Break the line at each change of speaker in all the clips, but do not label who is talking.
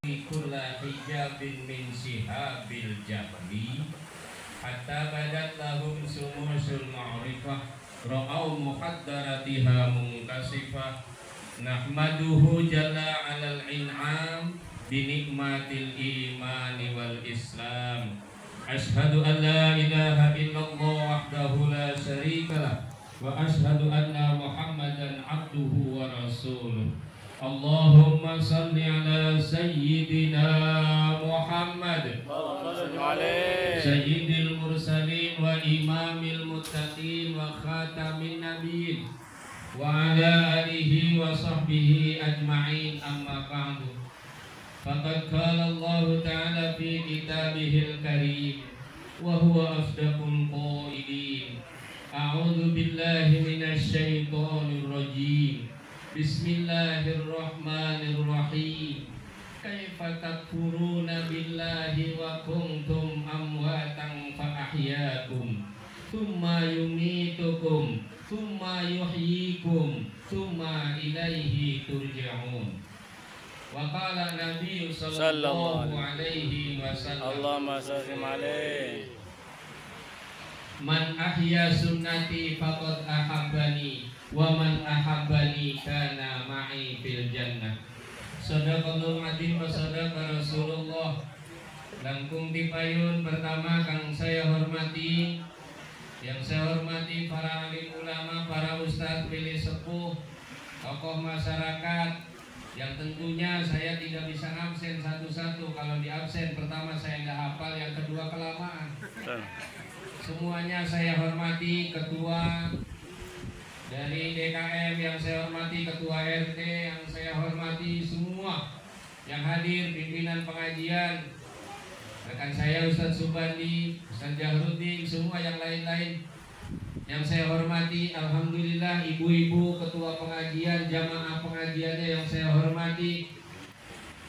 kulla hijabin min sihabil jabli hatta badat lahum sumusul ma'rifah ra'au muhaddaratiha munkasifah nahmaduhu jalla alal in'am binikmatil imani wal islam ashhadu an la ilaha illallah wahdahu la syarikalah wa ashhadu anna muhammadan abduhu wa rasuluh. Allahumma salli ala sayyidina Muhammad sayyidil mursalin wa imamil muttaqin wa khatamin nabiyyin wa ala alihi wa sahbihi ajma'in, amma ba'du. Faqad qala Allah ta'ala fi kitabihil karim wa huwa asdaqul qailin. A'udzu billahi minasy syaithanir rajim. Bismillahirrahmanirrahim. Kaifa takfuruna billahi wa kuntum amwatan fa ahyaakum thumma yumitukum thumma yuhyikum thumma ilaihi turja'un. Wa qala Nabi sallallahu alaihi wasallam,
Allahumma salli alaihi.
Man ahya sunnati faqad ahabbani wa man ahabbani kana ma'i fil jannah. Sadaqallahul adzim wa sadaqa Rasulullah. Langkung dipayun pertama kang saya hormati, yang saya hormati para alim ulama, para ustadz pilih sepuh, tokoh masyarakat yang tentunya saya tidak bisa absen satu-satu. Kalau di absen pertama saya nggak hafal, yang kedua kelamaan. Semuanya saya hormati, ketua dari DKM yang saya hormati, ketua RT yang saya hormati, semua yang hadir, pimpinan pengajian, rekan saya Ustadz Subandi, Ustadz Jahrudin, semua yang lain-lain yang saya hormati. Alhamdulillah, ibu-ibu ketua pengajian, jamaah pengajiannya yang saya hormati,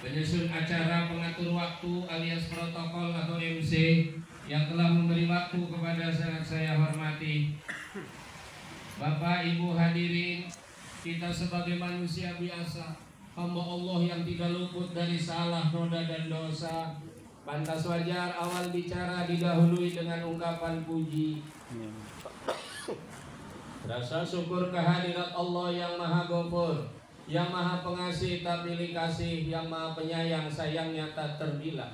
penyusun acara, pengatur waktu alias protokol atau MC yang telah memberi waktu kepada saya hormati. Bapak Ibu hadirin, kita sebagai manusia biasa, hamba Allah yang tidak luput dari salah, noda dan dosa, pantas wajar awal bicara didahului dengan ungkapan puji. Rasa syukur kehadirat Allah yang maha ghafur, yang maha pengasih tak pilih kasih, yang maha penyayang, sayangnya tak terbilang.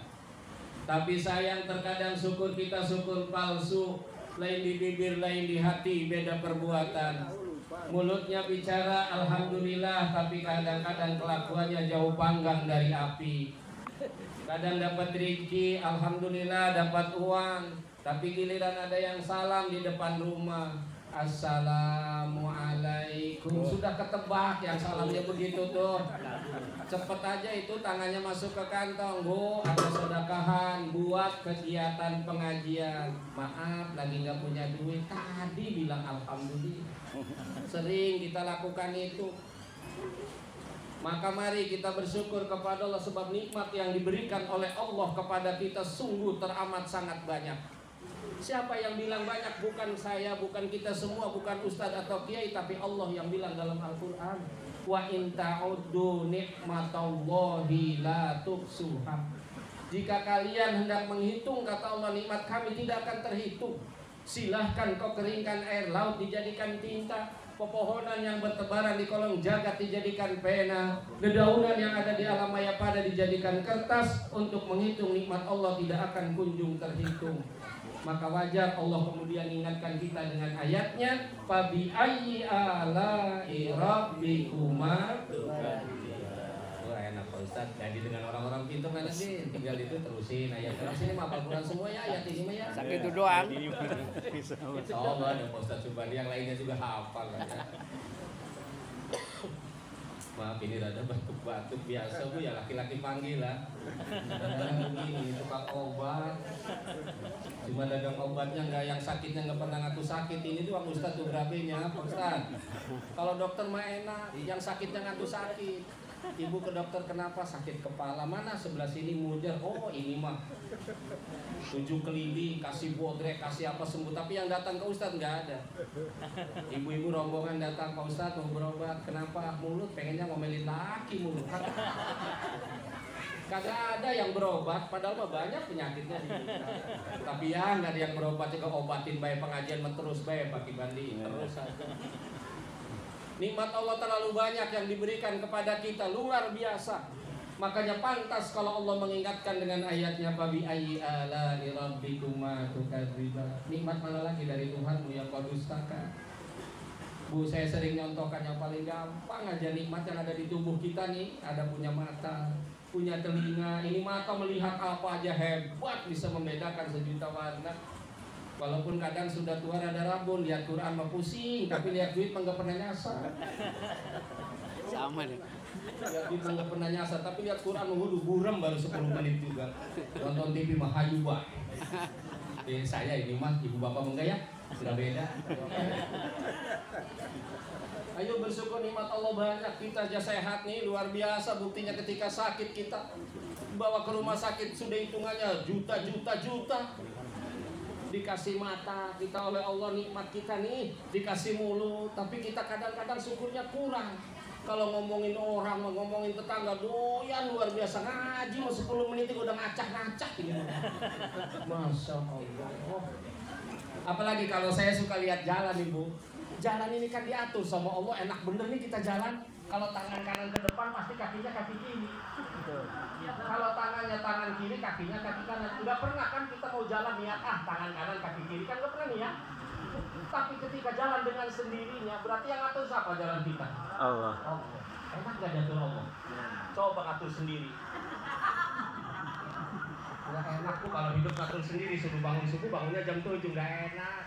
Tapi sayang terkadang syukur kita syukur palsu, lain di bibir, lain di hati, beda perbuatan. Mulutnya bicara alhamdulillah, tapi kadang-kadang kelakuannya jauh panggang dari api. Kadang dapat rezeki, alhamdulillah, dapat uang, tapi giliran ada yang salam di depan rumah, assalamualaikum, sudah ketebak yang salamnya begitu tuh. Cepet aja itu tangannya masuk ke kantong, Bu, ada sedekahan buat kegiatan pengajian. Maaf, lagi nggak punya duit. Tadi bilang alhamdulillah. Sering kita lakukan itu. Maka mari kita bersyukur kepada Allah, sebab nikmat yang diberikan oleh Allah kepada kita sungguh teramat sangat banyak. Siapa yang bilang banyak? Bukan saya, bukan kita semua, bukan ustadz atau kiai, tapi Allah yang bilang dalam Al-Quran, wa in ta'uddu nikmatallahi la tuhsuha. Jika kalian hendak menghitung, kata Allah, nikmat kami tidak akan terhitung. Silahkan kau keringkan air laut dijadikan tinta, pepohonan yang bertebaran di kolong jagat dijadikan pena, dedaunan yang ada di alam maya pada dijadikan kertas. Untuk menghitung nikmat Allah tidak akan kunjung terhitung. Maka wajar Allah kemudian ingatkan kita dengan ayatnya, fabi ayyi ala'i rabbikuma. Wah, enak Pak Ustaz, jadi dengan orang-orang pintar kan sih, tinggal itu terusin ayat terus ini hafal Quran semua ya, ayat ini mah ya.
Sampai itu doang.
Oh, ada Pak Ustaz Subandi yang lainnya juga hafal ya. Maaf ini rada batuk-batuk biasa Bu ya, laki-laki panggil lah. Begini tukang obat, cuma dagang obatnya nggak, yang sakitnya nggak pernah ngaku sakit. Ini tuh Pak Ustaz tuh berabinya Pak Ustaz. Kalau dokter mah enak, yang sakitnya ngaku sakit. Ibu ke dokter kenapa? Sakit kepala. Mana? Sebelah sini mujar. Oh ini mah 7 kelili, kasih bodrek, kasih apa sembuh. Tapi yang datang ke Ustadz nggak ada. Ibu-ibu rombongan datang, Pak Ustadz mau berobat. Kenapa? Mulut pengennya ngomelin laki mulut.
Kagak ada yang berobat, padahal mah banyak penyakitnya di dunia. Tapi ya nggak ada yang berobat juga obatin bae pengajian terus bae Pak Kibandi terus aja. Nikmat Allah terlalu banyak yang diberikan kepada kita, luar biasa. Makanya pantas kalau Allah mengingatkan dengan ayatnya Fabi ayyi ala'i rabbikuma tukadziban. Nikmat mana lagi dari Tuhanmu yang kau dustakan? Bu, saya sering nyontohkan yang paling gampang aja nikmat yang ada di tubuh kita nih. Ada punya mata, punya telinga. Ini mata melihat apa aja hebat, bisa membedakan sejuta warna. Walaupun kadang sudah tua ada rabun, lihat Quran mah pusing, tapi lihat duit mah nggak pernah nyasar.
Sama deh.
Lihat duit mah nggak pernah nyasar, tapi lihat Quran mah waduh buram baru 10 menit juga. Nonton TV mah hayu bah. Saya ini mah ibu bapak enggak ya? Sudah beda. Ayo bersyukur nikmat Allah banyak. Kita aja sehat nih, luar biasa. Buktinya ketika sakit kita bawa ke rumah sakit sudah hitungannya juta. Dikasih mata kita oleh Allah, nikmat kita nih. Dikasih mulut, tapi kita kadang-kadang syukurnya kurang. Kalau ngomongin orang, ngomongin tetangga, doyan luar biasa. Ngaji mau 10 menit udah ngacak-ngacak gitu. Masya Allah. Apalagi kalau saya suka lihat jalan Ibu. Jalan ini kan diatur sama Allah, enak bener nih kita jalan. Kalau tangan kanan ke depan pasti kakinya kaki kiri. Kalau tangannya tangan kiri, kakinya kaki kanan. Enggak pernah kan kita mau jalan niat tangan kanan kaki kiri kan enggak pernah nih ya. Tapi ketika jalan dengan sendirinya, berarti yang atur siapa jalan kita?
Allah.
Enak gak diatur Allah? Coba atur sendiri. Nggak enak tuh kalau hidup ngatur sendiri, suruh bangun subuh bangunnya jam 7, nggak enak.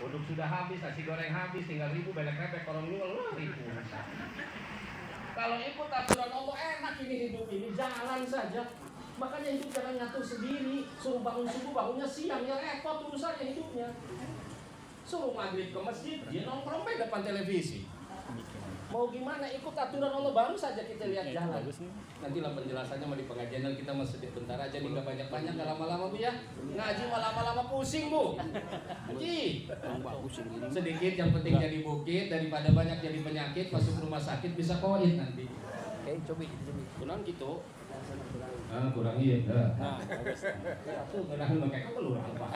Uduk sudah habis, nasi goreng habis, tinggal ribu belek repek orang nyuul ribu. Kalau ikut aturan Allah enak ini hidup ini, jalan saja. Makanya hidup jangan ngatur sendiri, suruh bangun subuh bangunnya siang, ya repot urusannya hidupnya. Suruh maghrib ke masjid, dia nongkrong di depan televisi. Mau gimana, ikut aturan Allah, baru saja kita lihat jalan. Nantilah penjelasannya mau di pengajian, dan kita masih sedikit bentar aja nih, nggak banyak-banyak, nggak lama-lama Bu ya. Ngaji mah lama-lama pusing Bu. Ngaji sedikit, yang penting jadi bukit daripada banyak jadi penyakit, masuk rumah sakit bisa koin nanti. Oke, coba kurang gitu. Kurang iya enggak. Tuh kurang pakai keluar apa?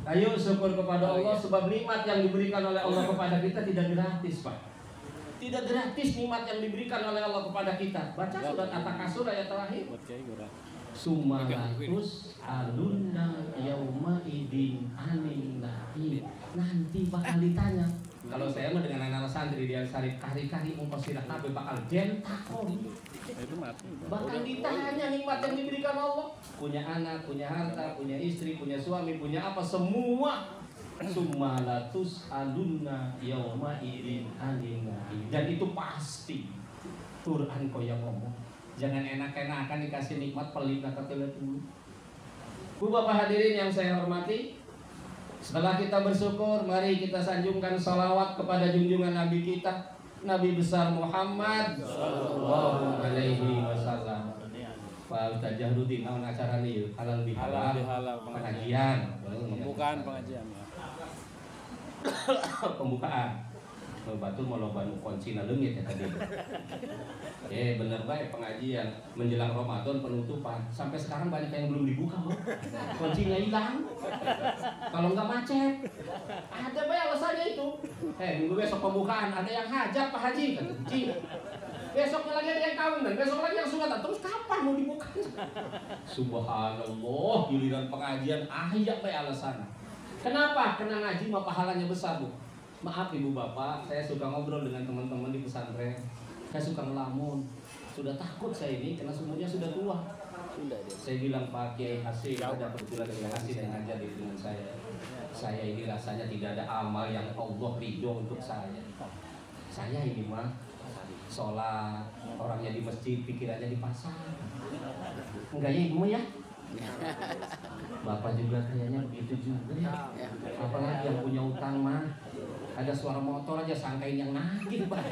Ayo syukur kepada Allah sebab nikmat yang diberikan oleh Allah kepada kita tidak gratis Pak. Tidak gratis nikmat yang diberikan oleh Allah kepada kita. Baca surat At-Takasur ayat terakhir. Sumalatus alunna yauma idin anin naim. Nanti bakal ditanya. Kalau saya mah dengan anak santri dia sari kari-kari mumpasirah kabeh bakal dentakon. Bakal ditanya nikmat yang diberikan Allah. Punya anak, punya harta, punya istri, punya suami, punya apa semua. Sumalatus alunna yauma idin anin naim. Dan itu pasti. Quran kok yang ngomong. Jangan enak-enakan dikasih nikmat pelit kata dulu. Bu Bapak hadirin yang saya hormati, setelah kita bersyukur, mari kita sanjungkan salawat kepada junjungan Nabi kita, Nabi besar Muhammad sallallahu alaihi wasallam. Pak Ustaz Jahrudin, naon acara nih? Halal bihalal pengajian.
Pembukaan pengajian.
Pembukaan. Batur mau loba nu kunci na leungit ya tadi. Bener baik pengajian menjelang Ramadan penutupan. Sampai sekarang banyak yang belum dibuka loh. Kuncinya hilang. Kalau nggak macet. Ada baik alasannya itu. Minggu besok pembukaan ada yang hajat Pak Haji kan. Besoknya lagi ada yang kawinan, besok lagi yang sunatan. Terus kapan mau dibuka? Subhanallah, giliran pengajian ya baik alasan. Kenapa? Kena ngaji mah pahalanya besar, Bu. Maaf ibu bapak, saya suka ngobrol dengan teman-teman di pesantren. Saya suka ngelamun. Sudah takut saya ini karena semuanya sudah tua. Saya bilang Pak Kiai Hasim, ada kebetulan Kiai Hasim yang ngajar dengan saya. Saya ini rasanya tidak ada amal yang Allah ridho untuk saya. Saya ini mah sholat, orangnya di masjid, pikirannya di pasar. Enggak ya ibu ya? Bapak juga kayaknya begitu juga ya. Apalagi yang punya utang mah. Ada suara motor aja sangkain yang nagih Pak.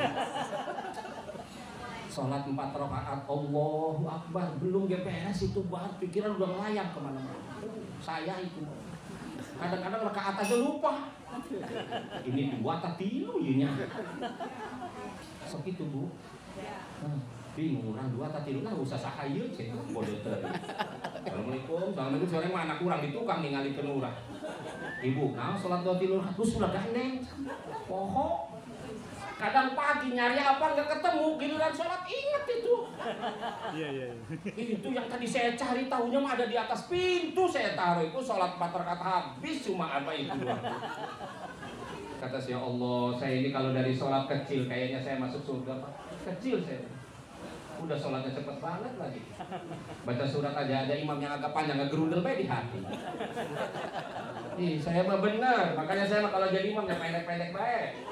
Sholat 4 rakaat Allahu Akbar, belum beres itu bar, pikiran udah melayang kemana-mana. Saya itu kadang-kadang rakaat aja lupa. Ini 2 atau 3 ya. Sok itu Bu. bingung orang dua tadi lu lah usah sahayeun cek bodoh teh. Assalamualaikum, assalamualaikum sore mah anak kurang di tukang ningali ke urang. Ibu, nah sholat 2 tilu rakaat sudah gandeng. Poho. Kadang pagi nyari apa nggak ketemu, giliran sholat ingat itu.
Iya.
Itu yang tadi saya cari tahunya mah ada di atas pintu saya taruh itu sholat 4 rakaat habis cuma apa itu. Kata saya Allah, saya ini kalau dari sholat kecil kayaknya saya masuk surga Pak. Kecil saya. Udah sholatnya cepet banget lagi. Baca surat aja ada imam yang agak panjang ngegerundel bae di hati. Ih, saya mah bener, makanya saya mah kalau jadi imam ya pendek-pendek baik.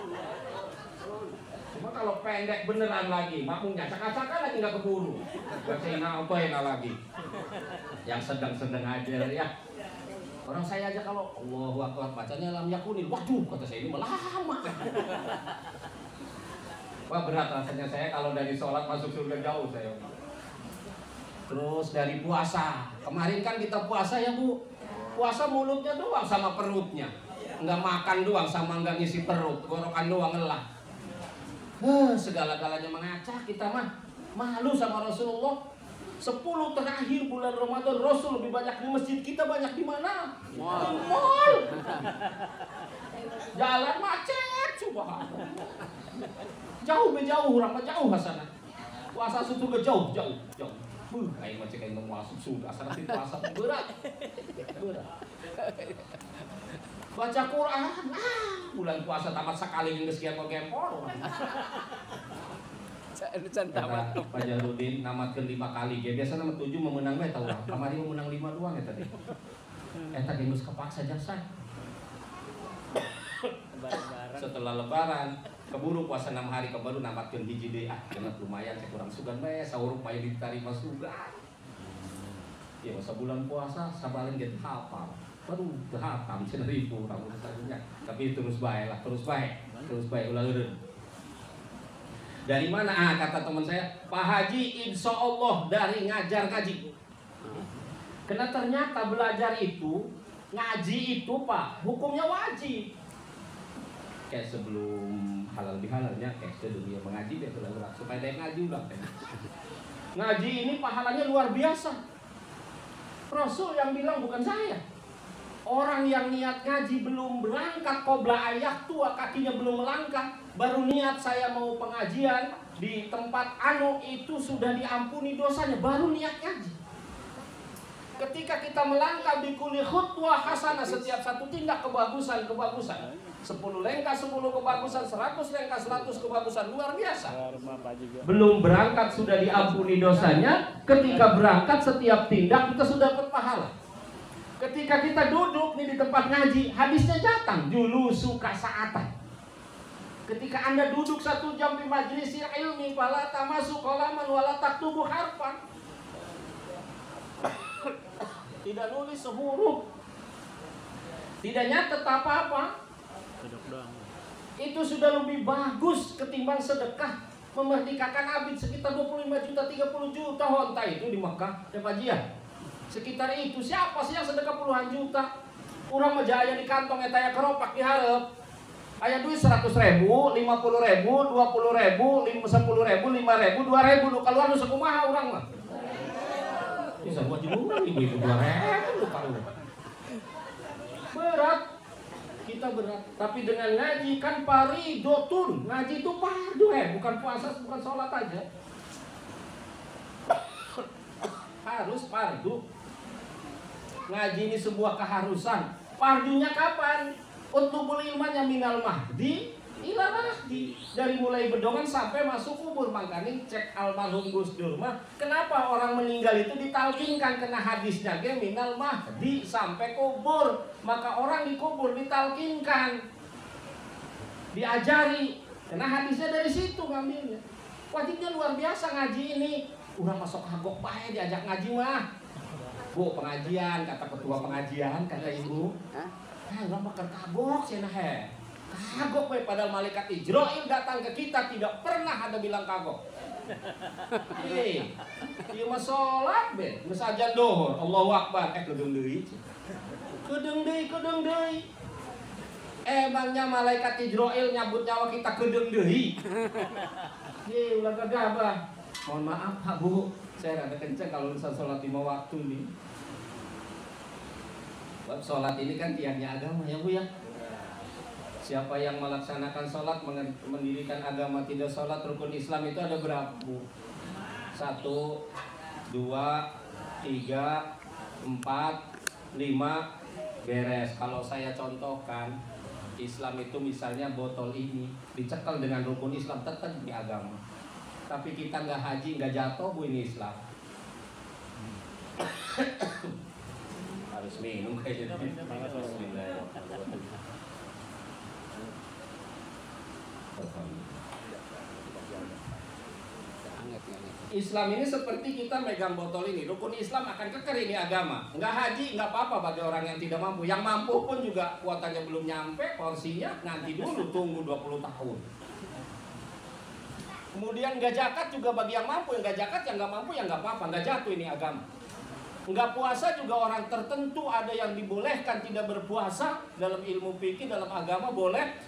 Cuma kalau pendek beneran lagi, makmumnya cakak-cakak lagi nggak keburu. Bacain apa enak lagi. Yang sedang-sedang aja ya. Orang saya aja kalau Allahu Akbar bacanya lam yakunil. Waduh, kata saya ini lama. Wah berat rasanya saya kalau dari sholat masuk surga jauh saya. Terus dari puasa. Kemarin kan kita puasa ya Bu. Puasa mulutnya doang sama perutnya. Nggak makan doang sama nggak ngisi perut. Gorokan doang ngelah. Segala-galanya mengacak kita mah. Malu sama Rasulullah. 10 terakhir bulan Ramadan Rasul lebih banyak di masjid, kita banyak di mana? Di mall. Jalan macet subhanallah. Jauh orang mah jauh hasana. Puasa sutu ke jauh. Aing mah cek aing masuk surga asal si puasa berat. Baca Quran, bulan puasa tamat sekali yang geus kieu gempor. Pak Jarudin namatkeun 5 kali ge biasa nama 7 memenang bae tah urang. Kamari memenang 5 doang eta teh. Eta ge geus kepaksa jasa. Setelah lebaran keburu puasa 6 hari keburu namatkeun hiji deui genep lumayan cek urang sugan bae sauruk bae ditarima sugan. Ya masa bulan puasa sabalen ge hafal. Baru hafal cenah ribu urang tadinya. Tapi terus bae ulah eureun. Dari mana? Kata teman saya, Pak Haji, insya Allah dari ngajar ngaji. Karena ternyata belajar itu, ngaji itu Pak, hukumnya wajib. Kayak sebelum halal bihalalnya, kayak sedunia mengaji dia sudah berat supaya dia ngaji udah. Ngaji ini pahalanya luar biasa. Rasul yang bilang bukan saya. Orang yang niat ngaji belum berangkat qobla ayah tua kakinya belum melangkah, baru niat saya mau pengajian di tempat itu sudah diampuni dosanya, baru niat ngaji. Ketika kita melangkah di kulli khutwah hasanah, setiap satu tindak kebagusan 10 lengkah 10 kebagusan, 100 lengkah 100 kebagusan, luar biasa. Belum berangkat sudah diampuni dosanya, ketika berangkat setiap tindak kita sudah berpahala. Ketika kita duduk nih di tempat ngaji, hadisnya datang dulu suka saatan. Ketika Anda duduk 1 jam di majelis ilmi, fala tamasu qalaman wala taktubu harfan. Tidak nulis sehuruf. Tidak nyatet apa-apa. Itu sudah lebih bagus ketimbang sedekah memerdekakan abid sekitar 25 juta, 30 juta honta itu di Mekah, ya Pak Jia. Sekitar itu siapa sih yang sedekah puluhan juta? Urang mah jaya di kantong eta aya keropak dihareup. Aya duit 100.000, 50.000, 20.000, 10.000, 5.000, 2.000 nu kaluar nu sakumaha urang mah. Bisa buat urang ibu 2.000 nu kaluar. Berat. Kita berat. Tapi dengan ngaji kan faridotun. Ngaji itu fardu bukan puasa, bukan sholat aja. Harus fardu. Ngaji ini sebuah keharusan. Fardunya kapan? Utlubul ilmanya minal mahdi ila mahdi. Dari mulai bedongan sampai masuk kubur. Makanya cek almarhum Gus Dur mah, kenapa orang meninggal itu ditalkinkan, kena hadisnya ge minal mahdi sampai kubur. Maka orang dikubur ditalkinkan, diajari. Karena hadisnya dari situ ngambilnya. Wajibnya luar biasa ngaji ini. Udah masuk kagok bae diajak ngaji mah. Bu, pengajian, kata ketua pengajian, kata ibu. Orang bakal kagok sih nah kagok we, padahal malaikat Ijrail datang ke kita tidak pernah ada bilang kagok. Ieu mah salat be, geus ajan dohor, Allahu Akbar, kedeung deui. Kedeung deui. Emangnya malaikat Ijrail nyabut nyawa kita kedeung deui. Ulah gagabah. Mohon maaf Pak Bu, saya rada kenceng kalau urusan sholat 5 waktu nih. Bab sholat ini kan tiangnya agama ya Bu ya. Siapa yang melaksanakan sholat, mendirikan agama tidak sholat, rukun Islam itu ada berapa Bu? 1, 2, 3, 4, 5, beres. Kalau saya contohkan, Islam itu misalnya botol ini dicekal dengan rukun Islam, tetap di agama. Tapi kita nggak haji, nggak jatuh Bu, ini Islam. Harus minum kayaknya. Islam ini seperti kita megang botol ini. Rukun Islam akan keker, ini agama. Nggak haji, nggak apa-apa bagi orang yang tidak mampu. Yang mampu pun juga kuotanya belum nyampe, porsinya nanti dulu, tunggu 20 tahun. Kemudian nggak zakat juga bagi yang mampu. Yang nggak zakat, yang nggak mampu, yang nggak apa-apa. Nggak jatuh ini agama. Nggak puasa juga orang tertentu ada yang dibolehkan tidak berpuasa. Dalam ilmu fikih, dalam agama boleh,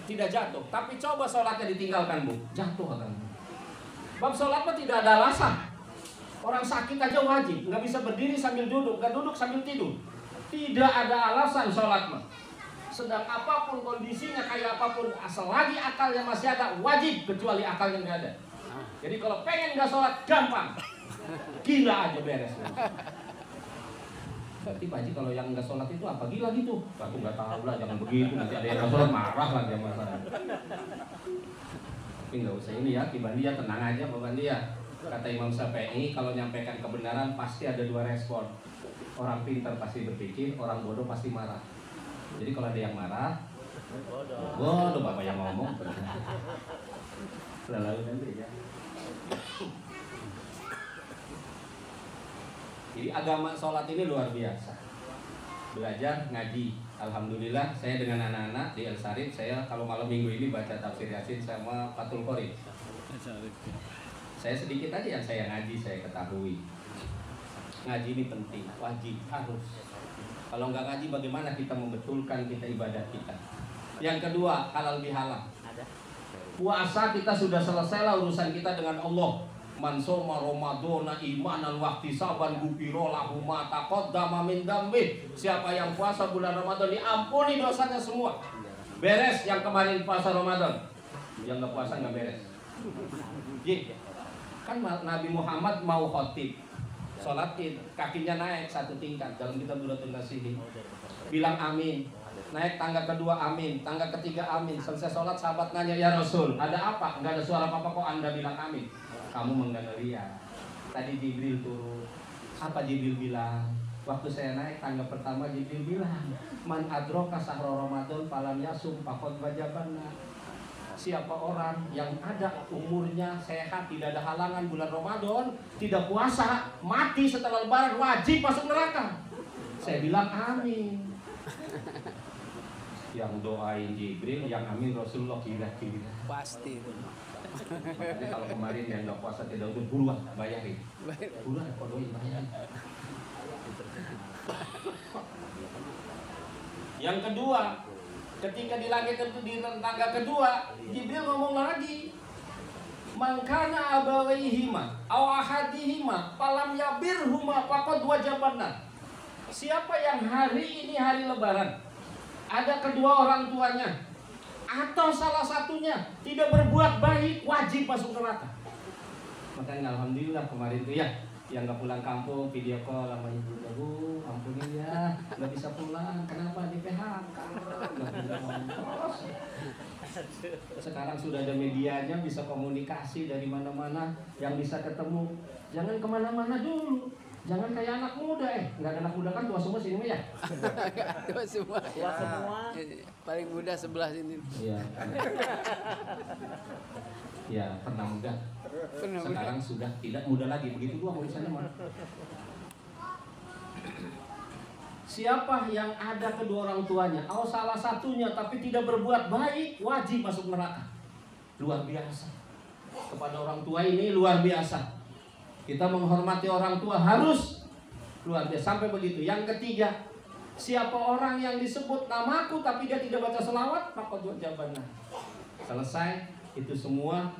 tidak jatuh. Tapi coba sholatnya ditinggalkan Bu, jatuh agama. Bab sholat mah tidak ada alasan. Orang sakit aja wajib, nggak bisa berdiri sambil duduk, nggak duduk sambil tidur. Tidak ada alasan sholat mah. Sedang apapun kondisinya, kayak apapun, asal lagi akalnya masih ada, wajib, kecuali akalnya nggak ada. Jadi kalau pengen nggak sholat, gampang, gila aja beres. Berarti Pak Haji kalau yang nggak sholat itu apa, gila gitu? Aku nggak tahu lah, jangan begitu, nanti ada yang nggak sholat marah lah dia masalah. Tapi nggak usah ini ya, Ki Bandi ya, tenang aja Pak Bandi ya. Kata Imam Syafi'i, kalau nyampaikan kebenaran pasti ada 2 respon. Orang pintar pasti berpikir, orang bodoh pasti marah. Jadi kalau ada yang marah, bodoh Bapak yang ngomong. Lalu nanti ya. Jadi agama sholat ini luar biasa. Belajar, ngaji. Alhamdulillah saya dengan anak-anak di El Sarif, saya kalau malam minggu ini baca tafsir Yasin sama Fathul Qorib. Saya sedikit aja yang saya ngaji, saya ketahui. Ngaji ini penting, wajib, harus. Kalau nggak ngaji bagaimana kita membetulkan kita ibadah kita. Yang kedua, halal bihalal. Puasa kita sudah selesai lah urusan kita dengan Allah. Man soma Ramadhana imanan wahtisaban ghufira lahu ma taqaddama min dzambi. Siapa yang puasa bulan Ramadan diampuni dosanya semua. Beres yang kemarin puasa Ramadan. Yang nggak puasa nggak beres. Kan Nabi Muhammad mau khotib, sholat id, kakinya naik 1 tingkat dalam kitab Duratul Nasihin. Bilang amin. Naik tangga kedua amin, tangga ketiga amin. Selesai sholat sahabat nanya, ya Rasul, ada apa? Nggak ada suara apa-apa kok Anda bilang amin? Kamu mendengar lihat. Tadi Jibril turun. Apa Jibril bilang? Waktu saya naik tangga pertama Jibril bilang, man adroka sahra Ramadan falam yasum faqad wajabanna. Siapa orang yang ada umurnya sehat, tidak ada halangan bulan Ramadan, tidak puasa, mati setelah lebaran, wajib masuk neraka. Saya bilang amin. Yang doain Jibril, yang amin Rasulullah, kira-kira.
Pasti itu.
Jadi kalau kemarin yang nggak puasa tidak udah buruan bayarin. Buruan kodoin bayarin. Yang kedua, ketika di langit di tangga kedua, Jibril ngomong lagi. Mangkana abawaihima aw ahadihima falam yabirhuma faqad wajabanna. Siapa yang hari ini hari lebaran ada kedua orang tuanya atau salah satunya tidak berbuat baik, wajib masuk neraka. Makanya alhamdulillah kemarin tuh ya, yang nggak pulang kampung video call sama ibu, Bu, ampunin ya, nggak bisa pulang, kenapa di PHK? Sekarang sudah ada medianya, bisa komunikasi dari mana-mana, yang bisa ketemu. Jangan kemana-mana dulu. Jangan kayak anak muda, nggak ada anak muda kan, tua semua sini ya?
Tua semua.
Tua semua.
Paling muda sebelah sini.
Iya. Ya, pernah muda. Sekarang sudah tidak muda lagi, begitu doang urusannya mah. Siapa yang ada kedua orang tuanya, atau salah satunya tapi tidak berbuat baik, wajib masuk neraka. Luar biasa. Kepada orang tua ini luar biasa. Kita menghormati orang tua harus luar biasa sampai begitu. Yang ketiga, siapa orang yang disebut namaku tapi dia tidak baca selawat, maka jawabannya selesai. Itu semua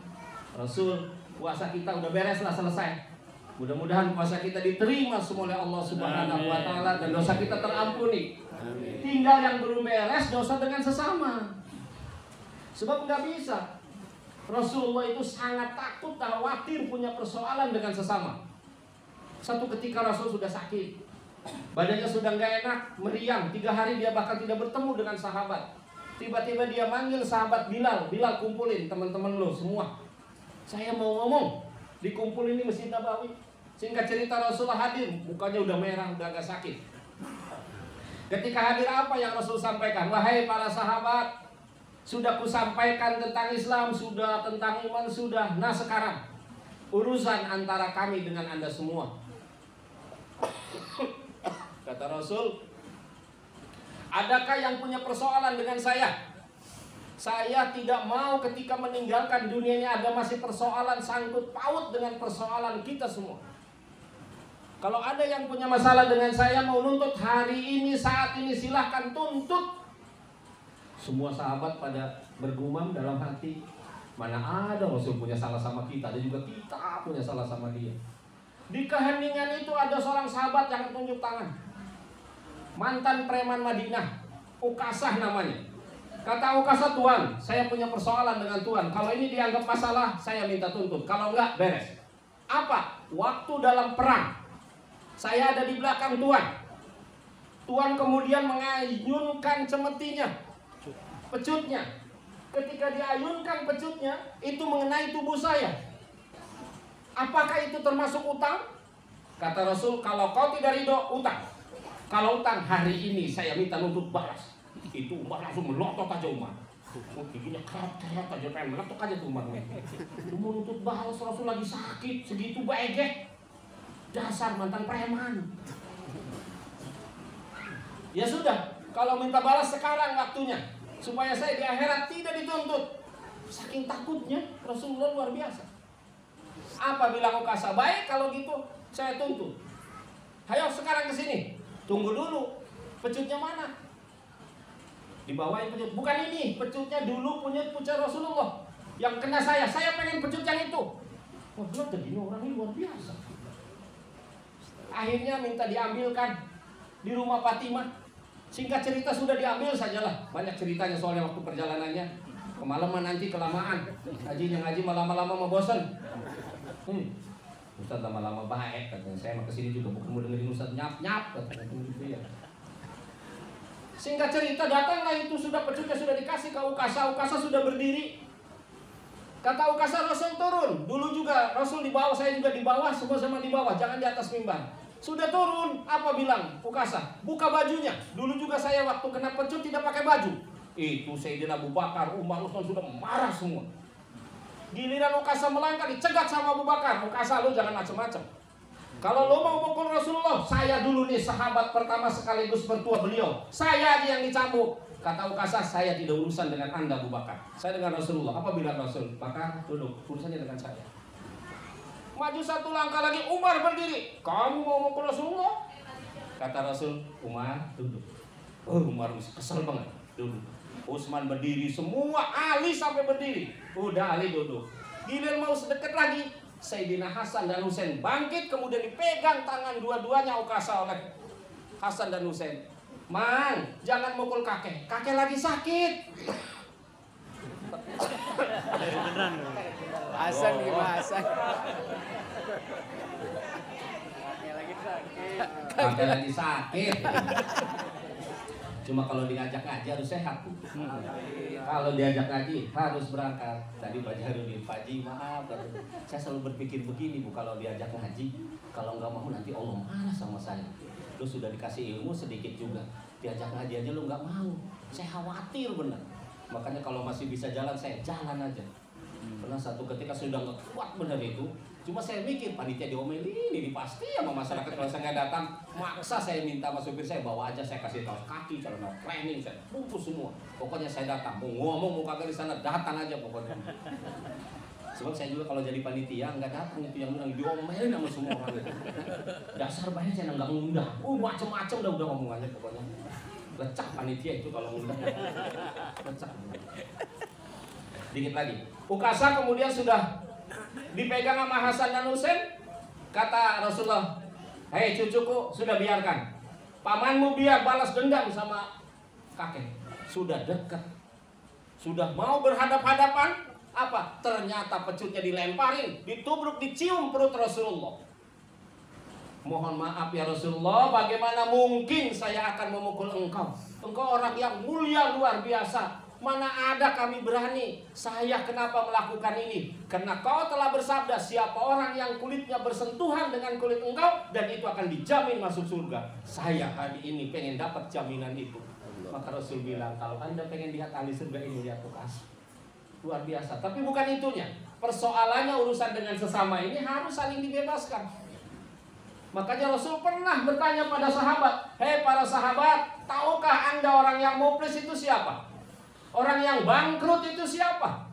Rasul puasa kita udah beres lah, selesai. Mudah-mudahan puasa kita diterima semua oleh Allah Subhanahu wa Ta'ala dan dosa kita terampuni. Tinggal yang belum beres dosa dengan sesama. Sebab nggak bisa. Rasulullah itu sangat takut, khawatir punya persoalan dengan sesama. Satu ketika Rasul sudah sakit, badannya sudah nggak enak, meriang. 3 hari dia bahkan tidak bertemu dengan sahabat. Tiba-tiba dia manggil sahabat Bilal, Bilal kumpulin teman-teman lo semua. Saya mau ngomong, dikumpulin di Masjid Nabawi. Singkat cerita Rasulullah hadir, mukanya udah merah, udah agak sakit. Ketika hadir apa yang Rasul sampaikan? Wahai para sahabat, sudah kusampaikan tentang Islam, sudah tentang iman, sudah. Nah sekarang, urusan antara kami dengan Anda semua. Kata Rasul, adakah yang punya persoalan dengan saya? Saya tidak mau ketika meninggalkan dunia ini ada masih persoalan sangkut paut dengan persoalan kita semua. Kalau ada yang punya masalah dengan saya, mau nuntut hari ini, saat ini, silahkan tuntut. Semua sahabat pada bergumam dalam hati, mana ada Rasul punya salah sama kita, ada juga kita punya salah sama dia. Di keheningan itu ada seorang sahabat yang tunjuk tangan, mantan preman Madinah, Ukasah namanya. Kata Ukasah, Tuan, saya punya persoalan dengan Tuan. Kalau ini dianggap masalah, saya minta tuntut. Kalau enggak, beres. Apa? Waktu dalam perang, saya ada di belakang Tuan. Tuan kemudian mengayunkan cemetinya, pecutnya. Ketika diayunkan pecutnya, itu mengenai tubuh saya. Apakah itu termasuk utang? Kata Rasul, kalau kau tidak ridho, utang. Kalau utang, hari ini saya minta nuntut balas. Itu Umar langsung melotot aja Umar. Giginya kerat aja, pengen meletok aja tuh Umar. Itu mau nuntut balas, Rasul lagi sakit, segitu baik. Dasar mantan preman. Ya sudah, kalau minta balas sekarang waktunya, supaya saya di akhirat tidak dituntut. Saking takutnya Rasulullah luar biasa. Apa bilang Ukasah? Baik kalau gitu saya tuntut. Ayo sekarang ke sini. Tunggu dulu. Pecutnya mana? Dibawain pecut. Bukan ini, pecutnya dulu punya Rasulullah. Yang kena saya pengen pecut yang itu. Wah, jadi orang ini luar biasa. Akhirnya minta diambilkan di rumah Fatimah. Singkat cerita sudah diambil sajalah. Banyak ceritanya soalnya waktu perjalanannya. Kemalaman nanti kelamaan. Ngaji lama-lama mau bosan. Ustaz lama-lama baik katanya. Saya mau kesini juga bukan mau dengerin Ustaz nyap-nyap katanya gitu ya. Singkat cerita datanglah itu, sudah pecutnya sudah dikasih ke Ukasah. Ukasah sudah berdiri. Kata Ukasah, Rasul turun. Dulu juga Rasul di bawah, saya juga di bawah, semua sama di bawah, jangan di atas mimbar. Sudah turun, apa bilang Ukasah? Buka bajunya. Dulu juga saya waktu kena pecut tidak pakai baju. Itu Sayyidina Abu Bakar, Umar, Utsman sudah marah semua. Giliran Ukasah melangkah, dicegat sama Abu Bakar. Ukasah, lu jangan macam-macam. Kalau lo mau mukul Rasulullah, saya dulu nih sahabat pertama sekaligus mertua beliau. Saya aja yang dicambuk. Kata Ukasah, saya tidak urusan dengan Anda Abu Bakar. Saya dengan Rasulullah. Apa bilang Rasul? Bakar, duduk. Urusannya dengan saya. Maju satu langkah lagi, Umar berdiri. Kamu mau mukul Rasulullah? Kata Rasul, Umar, duduk. Umar kesel banget. Duduk. Utsman berdiri, semua Ali sampai berdiri. Udah Ali duduk. Giliran mau sedekat lagi, Sayyidina Hasan dan Husain bangkit, kemudian dipegang tangan dua-duanya Ukasah oleh Hasan dan Husain. Man, jangan mukul kakek lagi sakit.
Hasan gimana Hasan?
Kakek lagi sakit. Cuma kalau diajak ngaji harus sehat. Kalau diajak ngaji harus berangkat. Tadi Pak Jarudin, Pak Ji, maaf. Saya selalu berpikir begini Bu, kalau diajak ngaji, kalau nggak mau nanti Allah marah sama saya. Lu sudah dikasih ilmu sedikit juga, diajak ngaji aja lu nggak mau. Saya khawatir bener. Makanya kalau masih bisa jalan, saya jalan aja. Pernah satu ketika sudah nggak kuat bener itu, cuma saya mikir panitia diomelin ini pasti sama masyarakat kalau saya nggak datang, maksa saya minta sama supir saya bawa aja, saya kasih kaos kaki, celana training, saya bungkus semua. Pokoknya saya datang, mau ngomong mau kagak di sana datang aja pokoknya. Sebab saya juga kalau jadi panitia nggak datang itu yang bilang diomelin sama semua orang itu. Dasar banyak saya nggak ngundang, macem-macem udah ngomong aja pokoknya. Lecak panitia itu kalau ngundang. Lecak. Dikit lagi. Ukasah kemudian sudah dipegang sama Hasan dan Husain. Kata Rasulullah, hei cucuku, sudah biarkan. Pamanmu biar balas dendam sama kakek. Sudah dekat, sudah mau berhadap-hadapan. Apa? Ternyata pecutnya dilemparin, ditubruk, dicium perut Rasulullah. Mohon maaf ya Rasulullah, bagaimana mungkin saya akan memukul engkau? Engkau orang yang mulia luar biasa. Mana ada kami berani. Saya kenapa melakukan ini? Karena kau telah bersabda, siapa orang yang kulitnya bersentuhan dengan kulit engkau, dan itu akan dijamin masuk surga. Saya hari ini pengen dapat jaminan itu. Maka Rasul bilang, kalau anda pengen lihat ahli surga ini, lihat tugas. Luar biasa. Tapi bukan itunya. Persoalannya urusan dengan sesama ini harus saling dibebaskan. Makanya Rasul pernah bertanya pada sahabat, hei para sahabat, tahukah anda orang yang muflis itu siapa? Orang yang bangkrut itu siapa?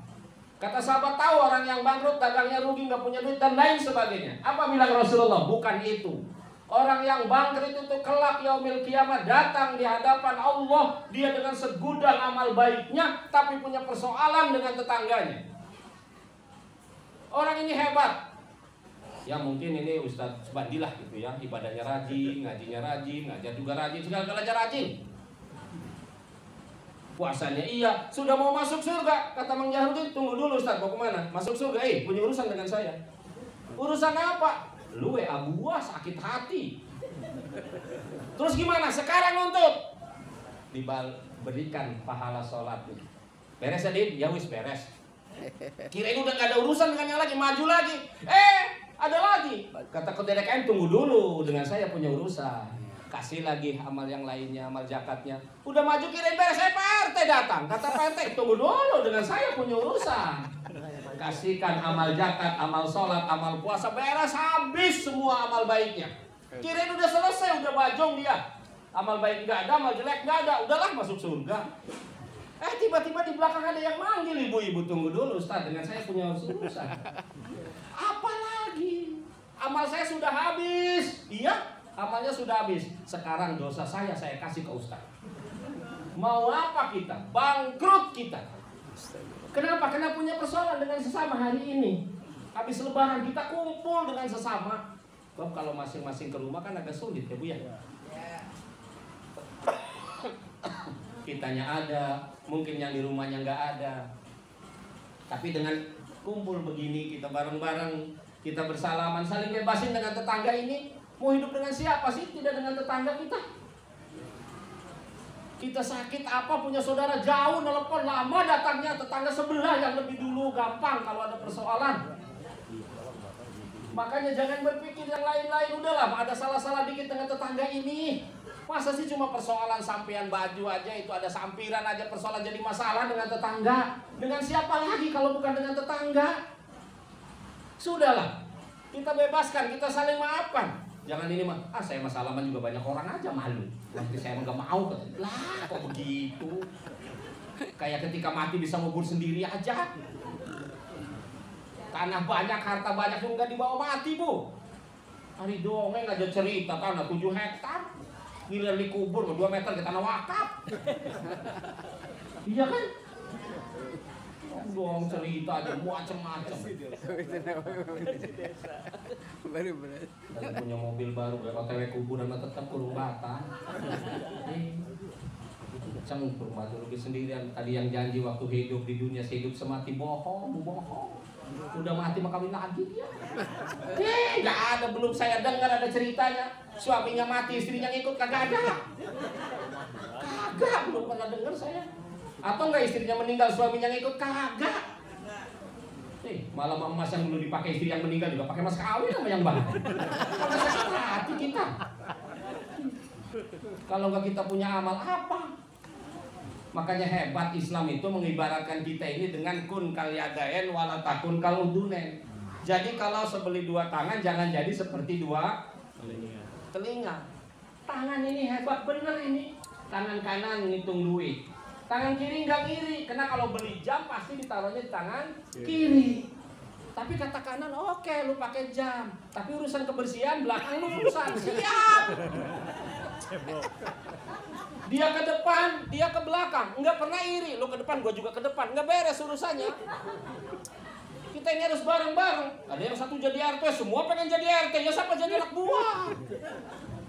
Kata sahabat, tahu orang yang bangkrut, dagangnya rugi, nggak punya duit dan lain sebagainya. Apa bilang Rasulullah? Bukan itu. Orang yang bangkrut itu kelak yaumil kiamat datang di hadapan Allah, dia dengan segudang amal baiknya, tapi punya persoalan dengan tetangganya. Orang ini hebat. Ya mungkin ini Ustadz Bandilah gitu ya, ibadahnya rajin, ngajinya rajin, ngajar juga rajin, segala-galanya rajin. Puasanya iya, sudah mau masuk surga. Kata Mang Jahrudin, tunggu dulu Ustaz, mau kemana? Masuk surga, punya urusan dengan saya. Urusan apa? Lu Abu Buah sakit hati. Terus gimana? Sekarang nuntut. Diberikan pahala sholat. Beres ya Din? Ya wis beres. Kirain udah gak ada urusan dengan yang lagi, maju lagi. Ada lagi. Kata Ketua DKM, tunggu dulu, dengan saya punya urusan. Kasih lagi amal yang lainnya, amal zakatnya. Udah maju kirain beres, Pak RT datang. Kata Pak RT, tunggu dulu, dengan saya punya urusan. Kasihkan amal zakat, amal sholat, amal puasa, beres, habis semua amal baiknya. Kirain udah selesai, udah bajong dia. Amal baik nggak ada, amal jelek nggak ada, udahlah masuk surga. Tiba-tiba di belakang ada yang manggil, ibu-ibu tunggu dulu Ustaz, dengan saya punya urusan. Apa lagi? Amal saya sudah habis. Iya, amalnya sudah habis. Sekarang dosa saya kasih ke Ustaz. Mau apa kita? Bangkrut kita. Kenapa? Karena punya persoalan dengan sesama hari ini. Habis lebaran kita kumpul dengan sesama. Sebab kalau masing-masing ke rumah kan agak sulit ya Bu ya. Kitanya ada, mungkin yang di rumahnya nggak ada. Tapi dengan kumpul begini, kita bareng-bareng, kita bersalaman, saling bebasin dengan tetangga ini. Mau hidup dengan siapa sih? Tidak dengan tetangga kita. Kita sakit apa, punya saudara jauh, nelpon lama datangnya, tetangga sebelah yang lebih dulu, gampang kalau ada persoalan. Makanya jangan berpikir yang lain-lain, udahlah ada salah-salah dikit dengan tetangga ini. Masa sih cuma persoalan sampean baju aja, itu ada sampiran aja persoalan jadi masalah dengan tetangga. Dengan siapa lagi kalau bukan dengan tetangga? Sudahlah, kita bebaskan, kita saling maafkan. Jangan ini mah, saya masalahan juga banyak orang aja malu. Nanti saya nggak mau, lah kok begitu? Kayak ketika mati bisa ngubur sendiri aja. Tanah banyak, harta banyak juga dibawa mati Bu. Hari dongeng aja cerita tanah 7 hektar. Giliran dikubur 2 meter ke tanah wakaf. Iya kan? Dong cerita aja macam-macam.
Baru beres.
Dan punya mobil baru, OTW kuburan tetap kurung batang. Cengkur mati rugi sendirian. Tadi yang janji waktu hidup di dunia sehidup semati bohong. Udah mati mah kawin lagi dia. Nggak ada, belum saya dengar ada ceritanya. Suaminya mati, istrinya ngikut, kagak ada. Kagak, belum pernah dengar saya. Atau enggak istrinya meninggal, suaminya ngikut, kagak. Malah emas yang dulu dipakai istri yang meninggal juga pakai mas kawin sama yang baru. Karena sakit hati kita. Kalau nggak kita punya amal apa? Makanya hebat Islam itu mengibaratkan kita ini dengan kun kal yadain wala takun kal udunen. Jadi kalau sebeli 2 tangan jangan jadi seperti 2 telinga. Tangan ini hebat bener ini. Tangan kanan ngitung duit. Tangan kiri nggak ngiri, karena kalau beli jam pasti ditaruhnya di tangan kiri. Tapi kata kanan, oke, lu pakai jam. Tapi urusan kebersihan belakang lu urusan. Siap. Dia ke depan, dia ke belakang. Nggak pernah iri. Lu ke depan, gua juga ke depan. Nggak beres urusannya. kita ini harus bareng-bareng. Ada yang satu jadi RT, semua pengen jadi RT, ya siapa jadi anak buah.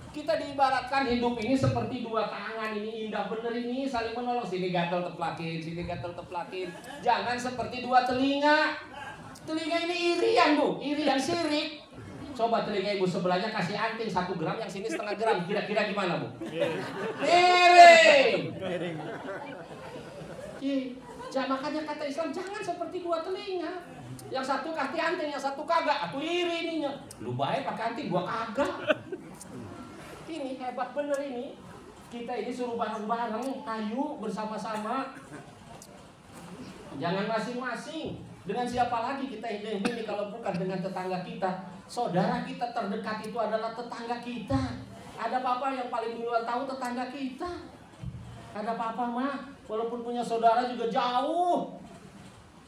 Kita diibaratkan hidup ini seperti dua tangan, ini indah bener ini, saling menolong. Sini gatel teplakin, sini gatel teplakin. Jangan seperti dua telinga. Telinga ini irian bu, irian sirik. Coba telinga ibu sebelahnya kasih anting 1 gram, yang sini setengah gram. Kira-kira gimana bu? Miring. Makanya kata Islam jangan seperti dua telinga. Yang satu kasih anting, yang satu kagak. Aku iri ininya. Lu baik pakai anting, gua kagak. Ini hebat bener ini. Kita ini suruh bareng-bareng, ayo bersama-sama. Jangan masing-masing. Dengan siapa lagi kita hidup ini kalau bukan dengan tetangga kita. Saudara kita terdekat itu adalah tetangga kita. Ada apa-apa yang paling duluan tahu tetangga kita. Ada apa-apa mah, walaupun punya saudara juga jauh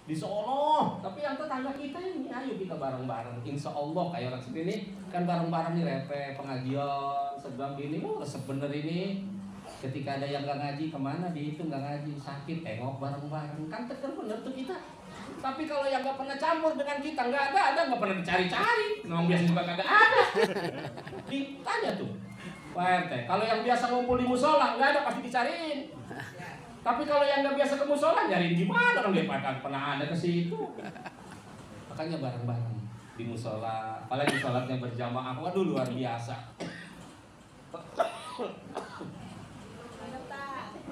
di sono, tapi yang tetangga kita ini, ayo kita bareng-bareng. Insya Allah kayak orang sini kan bareng-bareng nih repe pengajian sebab gini, resep bener ini. Ketika ada yang nggak ngaji kemana di itu nggak ngaji sakit tengok bareng-bareng kan tekan bener tuh kita. Tapi kalau yang nggak pernah campur dengan kita nggak ada nggak pernah dicari-cari, memang biasa juga kagak ada. Ditanya tuh Pak RT, kalau yang biasa ngumpul di musola nggak ada pasti dicariin. Tapi kalau yang nggak biasa ke musola nyariin gimana orang dia pernah ada ke situ. Makanya bareng-bareng di musola, apalagi sholatnya berjamaah, waduh luar biasa.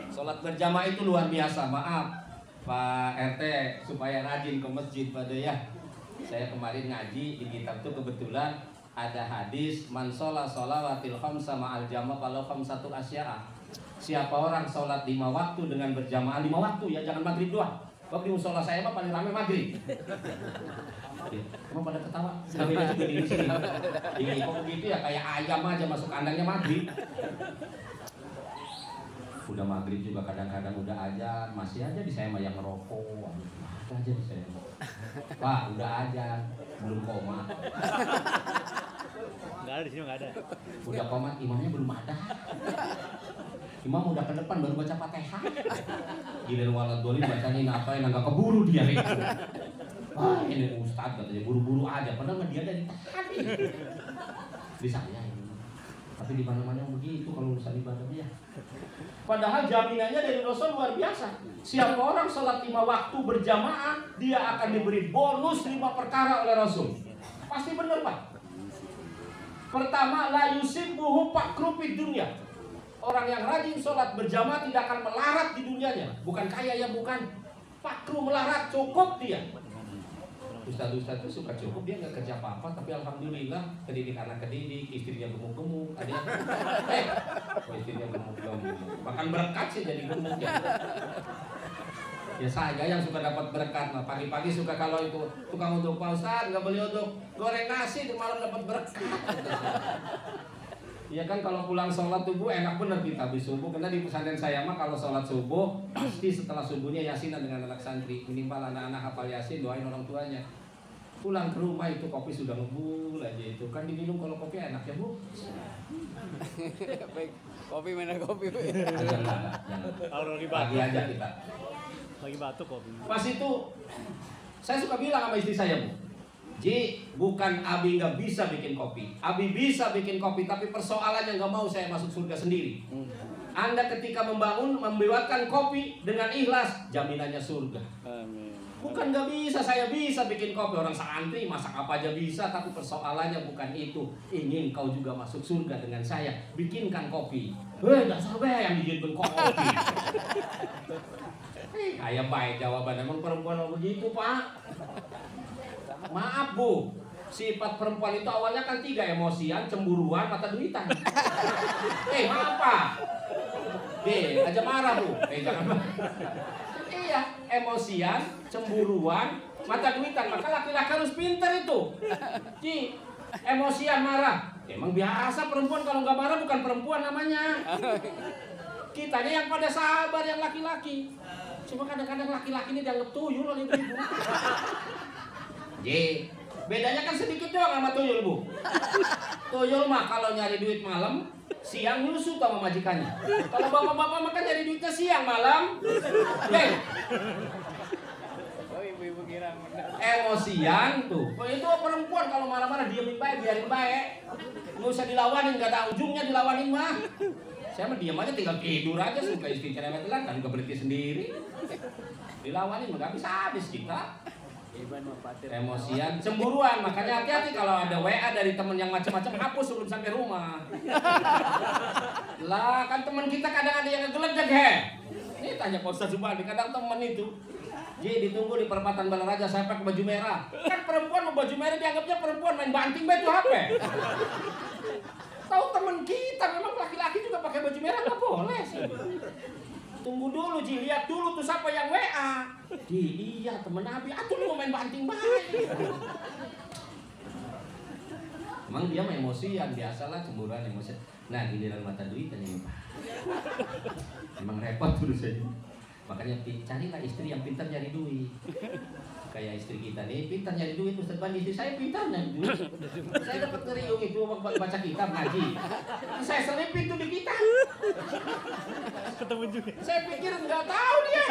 Sholat berjamaah itu luar biasa. Maaf Pak RT supaya rajin ke masjid pada ya. Saya kemarin ngaji di kitab tuh kebetulan ada hadis man sholat sholawatil khamsa ma'al jamaah kalau khamsatu asya'a. Siapa orang sholat 5 waktu dengan berjamaah 5 waktu ya, jangan maghrib doang. Waktu di musola saya mah paling rame maghrib. Emang pada ketawa? Tapi itu juga di sini. Ini kok begitu ya kayak ayam aja masuk kandangnya maghrib. Udah maghrib juga kadang-kadang udah aja, masih aja di saya mah yang ngerokok. Ada aja di saya. Pak, udah aja, belum koma.
Nggak ada di sini, nggak ada.
Udah koma, imamnya belum ada. Imam udah ke depan baru baca Fatihah. Giliran walad dolin bacanya ngapain, nggak keburu dia itu. Wah ini ustadz katanya buru-buru aja, padahal dia dari tadi. Di saya ini. Tapi di mana-mana begitu kalau urusan ibadah dia. Padahal jaminannya dari Rasul luar biasa. Siapa orang sholat 5 waktu berjamaah, dia akan diberi bonus 5 perkara oleh Rasul. Pasti benar Pak. Pertama, la yusibbuhu fakrupid dunya. Orang yang rajin sholat berjamaah tidak akan melarat di dunianya. Bukan kaya ya, bukan. Fakru melarat, cukup dia. Ustadz itu suka cukup, dia nggak kerja apa-apa, tapi alhamdulillah kedidik anak kedidik, istrinya gemuk-gemuk, ada istrinya gemuk-gemuk, bahkan berkat sih jadi gemuk ya. Ya saya yang suka dapat berkat, nah pagi-pagi suka kalau itu tukang untuk Pak Ustadz nggak beli untuk goreng nasi, di malam dapat berkat. Ya kan kalau pulang sholat subuh enak bener kita habis subuh, karena di pesantren saya mah kalau sholat subuh pasti setelah subuhnya yasinan dengan anak santri, minimal anak-anak hafal yasin, doain orang tuanya. Pulang ke rumah itu kopi sudah ngebul aja itu kan diminum, kalau kopi enak ya bu.
Baik, kopi mana kopi?
Jangan.
Kalau lagi
Pagi aja kita.
lagi batuk kopi.
Pas itu saya suka bilang sama istri saya bu, Ji, bukan Abi nggak bisa bikin kopi. Abi bisa bikin kopi, tapi persoalannya nggak mau saya masuk surga sendiri. Anda ketika membuatkan kopi dengan ikhlas, jaminannya surga.
Amin.
Bukan nggak bisa, saya bisa bikin kopi. Orang santri masak apa aja bisa, tapi persoalannya bukan itu. Ingin kau juga masuk surga dengan saya, bikinkan kopi. Dasar yang bikin kopi. Kayak baik jawaban, emang perempuan begitu Pak. Maaf Bu, sifat perempuan itu awalnya kan 3, emosian, cemburuan, mata duitan. Maaf Pak. Aja marah Bu. Jangan marah. Iya, emosian, cemburuan, mata duitan. Maka laki-laki harus pinter itu. Ji, emosian marah. Emang biasa perempuan kalau nggak marah bukan perempuan namanya. Kitanya yang pada sabar yang laki-laki. Cuma kadang-kadang laki-laki ini dianggap tuyul oleh ibu-ibu. Ji, bedanya kan sedikit doang sama tuyul Bu. Tuyul mah kalau nyari duit malam, siang nyusu sama majikannya. Kalau bapak-bapak mah kan nyari duitnya siang malam.
Oh ibu-ibu kira benar.
emosian tuh. Oh, itu perempuan kalau marah-marah diemin baik, biarin baik. Nggak usah dilawanin, nggak ada ujungnya dilawanin mah. Saya mah diam aja, tinggal tidur aja, suka istri cerewet kan nggak berhenti sendiri. Dilawanin nggak bisa habis kita. Emosian, cemburuan, makanya hati-hati kalau ada WA dari temen yang macam-macam, hapus sebelum sampai rumah. Lah kan teman kita kadang ada yang ngegeledek he. Ini tanya Pak Ustaz Subhani, kadang temen itu Ji ditunggu di perempatan Balaraja, saya pakai baju merah. Kan perempuan mau baju merah dianggapnya perempuan main banting betul HP. Tahu temen kita memang laki-laki juga pakai baju merah nggak boleh sih. Tunggu dulu Ji, lihat dulu tuh siapa yang WA. Iya temen Nabi, atuh lu mau main banting baik. Emang dia mah emosian, biasalah cemburuan emosian. Nah giliran mata duit ini Pak. Emang repot urusannya. Makanya carilah istri yang pintar nyari duit. Kayak istri kita nih, pintar nyari duit. Ustaz Bani, istri saya pintar nyari duit. Saya dapat ngeriung itu baca kitab ngaji. Saya selipin tuh di kitab.
Ketemu juga.
Saya pikir nggak tahu dia.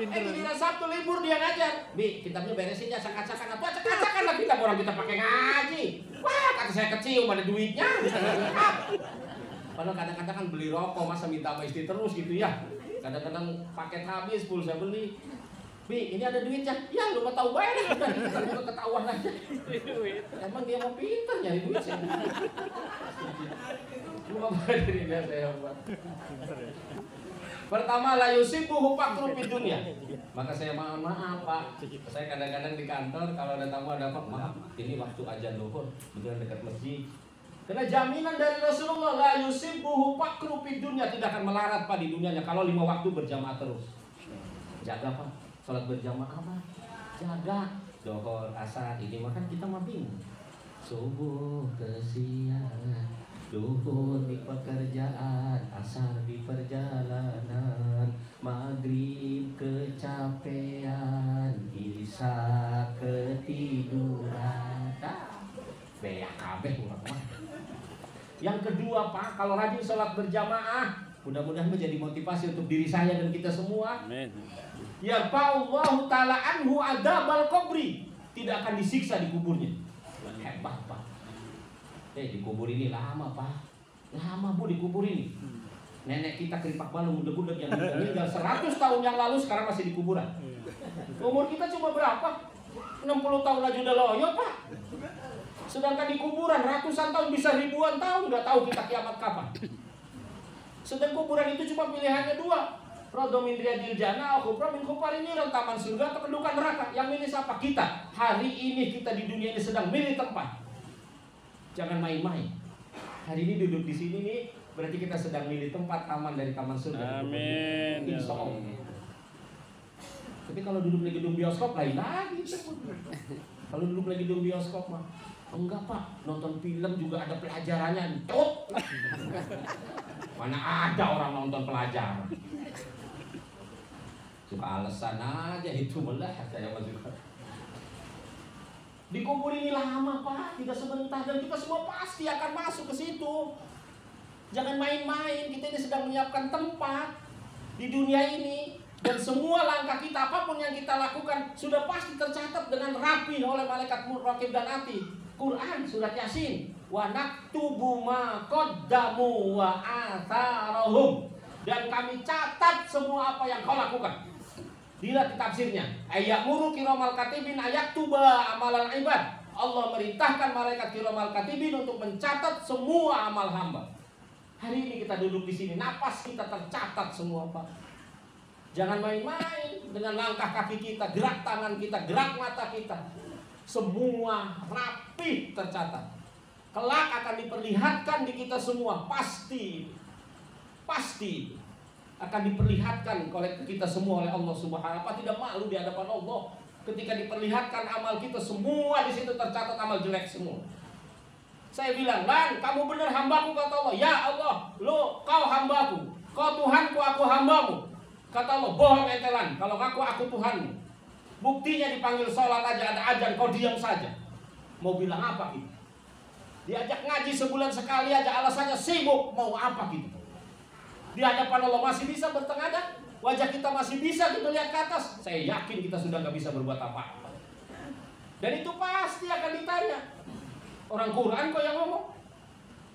Giliran Sabtu libur dia ngajar. Bi, kitabnya beresin ya, acak-acakan apa? Acak-acakan lah kitab orang kita pakai ngaji. Wah, kata saya kecil, mana duitnya? Padahal kadang-kadang kan beli rokok, masa minta sama istri terus gitu ya. Kadang-kadang paket habis, pulsa beli. Bi, ini ada duitnya. Ya, lu mau tahu bayar. Udah ketahuan aja. Emang dia mau pintar nyari duit sih. Lu apa dirinya saya buat. Pertama, la yusibuhu faqru fid dunya. Maka saya mohon maaf Pak. Saya kadang-kadang di kantor kalau ada tamu ada apa, maaf, ini waktu azan zuhur, betul dekat masjid. Karena jaminan dari Rasulullah la yusibuhu faqru fid dunya, tidak akan melarat Pak di dunianya kalau 5 waktu berjamaah terus. Jaga Pak, salat berjamaah Pak. Jaga zuhur, asar, ini makan kita mah bingung. Subuh ke siang, duhur di pekerjaan, asar di perjalanan, maghrib kecapean, isya ketiduran. Beak kabeh urang mah. Yang kedua Pak, kalau rajin sholat berjamaah, mudah-mudahan menjadi motivasi untuk diri saya dan kita semua.
Amin.
Yarfa'ullahu ta'ala anhu adzabal qabri, tidak akan disiksa di kuburnya. Hebat Pak. Di kubur ini lama Pak. Lama Bu di kubur ini. Nenek kita keripak balung udah yang meninggal 100 tahun yang lalu sekarang masih di kuburan. Umur kita cuma berapa? 60 tahun aja udah loyo Pak. Sedangkan di kuburan ratusan tahun, bisa ribuan tahun, nggak tahu kita kiamat kapan. Sedang kuburan itu cuma pilihannya 2. Rodo min riyadil jannah, khufra min khufarin nar, taman surga atau kedudukan neraka. Yang milih siapa? Kita. Hari ini kita di dunia ini sedang milih tempat. Jangan main-main. Hari ini duduk di sini nih, berarti kita sedang milih tempat aman dari taman surga.
Amin.
Insya Allah. Tapi kalau duduk di gedung bioskop lain lagi. Kalau duduk lagi gedung bioskop mah enggak Pak, nonton film juga ada pelajarannya. Cuk. Mana ada orang nonton pelajaran. Cuma alasan aja itu malah saya masuk. Di kubur ini lama Pak, tidak sebentar, dan kita semua pasti akan masuk ke situ. Jangan main-main, kita ini sedang menyiapkan tempat di dunia ini. Dan semua langkah kita, apapun yang kita lakukan, sudah pasti tercatat dengan rapi oleh malaikat raqib dan atid. Quran surat Yasin, wa naktubu ma qaddamu wa atharahum, dan kami catat semua apa yang kau lakukan. Dilihat tafsirnya, ayamuru kiramal katibin ayaktuba amalan ibad. Allah merintahkan malaikat kiramal katibin untuk mencatat semua amal hamba. Hari ini kita duduk di sini, napas kita tercatat semua Pak. Jangan main-main dengan langkah kaki kita, gerak tangan kita, gerak mata kita. Semua rapi tercatat. Kelak akan diperlihatkan di kita semua, pasti akan diperlihatkan oleh kita semua oleh Allah Subhanahu wa taala. Tidak malu di hadapan Allah ketika diperlihatkan amal kita semua, di situ tercatat amal jelek semua. Saya bilang, "Lan, kamu benar hambaku," kata Allah. "Ya Allah, lu kau hambaku, kau Tuhanku, aku hambamu." Kata Allah, "Bohong ente Lan, kalau aku Tuhanmu." Buktinya dipanggil sholat aja ada ajan, kau diam saja. Mau bilang apa gitu? Diajak ngaji sebulan sekali aja alasannya sibuk, mau apa gitu? Di hadapan Allah masih bisa bertengadah, wajah kita masih bisa kita lihat ke atas. Saya yakin kita sudah nggak bisa berbuat apa-apa. Dan itu pasti akan ditanya. Orang Quran kok yang ngomong.